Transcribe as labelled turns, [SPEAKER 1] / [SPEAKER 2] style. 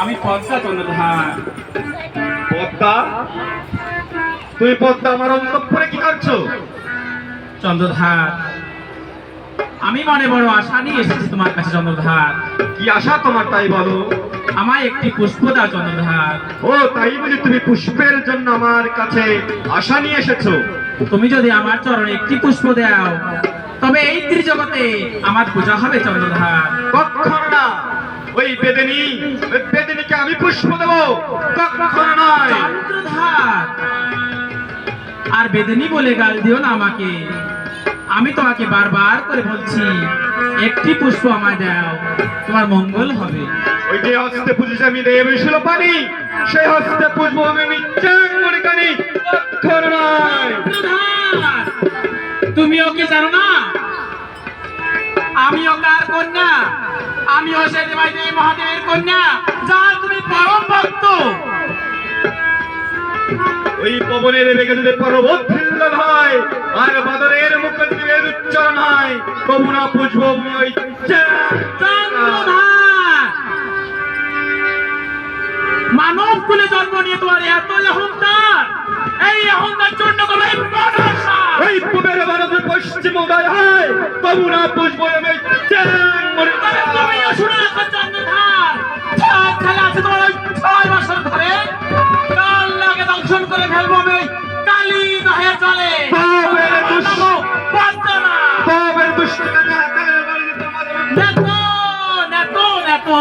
[SPEAKER 1] আমি পদ্মা চন্দ্রধার।
[SPEAKER 2] পদ্মা? তুমি পদ্মা আমার অন্তঃপুরে কি করছো?
[SPEAKER 1] চন্দ্রধার, আমি মনে বড় আশা নিয়ে এসেছি তোমার কাছে চন্দ্রধার।
[SPEAKER 2] কি আশা তোমার তাই বলো?
[SPEAKER 1] আমায় একটি পুষ্প দাও চন্দ্রধার।
[SPEAKER 2] ও তাই বুঝি তুমি পুষ্পের জন্য আমার কাছে আশা নিয়ে এসেছো?
[SPEAKER 1] তুমি যদি আমার চরণে একটি পুষ্প দাও তবে এই ত্রিজগতে আমার পূজা হবে চন্দ্রধার।
[SPEAKER 2] কখনো না। ওই বেদিনীকে আমি পুষ্প দেবো? কখনো নয়।
[SPEAKER 1] চন্দ্রধার, আর বেদিনী বলে গাল দিও না আমাকে। আমি তোমাকে বারবার করে বলছি একটি পুষ্প আমায় দাও, তোমার মঙ্গল হবে।
[SPEAKER 2] ওই যে হস্তে পুজো আমি দেবেছিল পানি, সেই হস্তে পুজবো আমি মিথ্যাং মনে করি। কখনো নয়।
[SPEAKER 1] চন্দ্রধার, তুমিও কি জানো না আমিও কার কন্যা? আমিও সে দেবাদেবী মহাদেবের কন্যা, যার তুমি পরম ভক্ত।
[SPEAKER 2] ওই পবনের বেগে যদি পর্বত হিল্লন হয় আর বাদরের মুখে যদি বেদ উচ্চারণ হয়, তবু না পুজবো ওই
[SPEAKER 1] চন্দ্রধার, মানব কুলে জন্ম নিয়ে তোমার এত অহংকার, এই অহংকার চূর্ণ করো এই মনসা।
[SPEAKER 2] এই পূবের ভারতে পশ্চিম উদয় হয়, তবু না পুজবো আমি
[SPEAKER 1] তুমিও শুনে রাখো চন্দ্রধার, খেলা আছে তোমার ওই 6 বছর ধরে। কাল লাগে দংশন করে ফেলবো আমি ওই কালী দহে চলে।
[SPEAKER 2] পাবের দুষ্ট
[SPEAKER 1] নেতো নেতো নেতো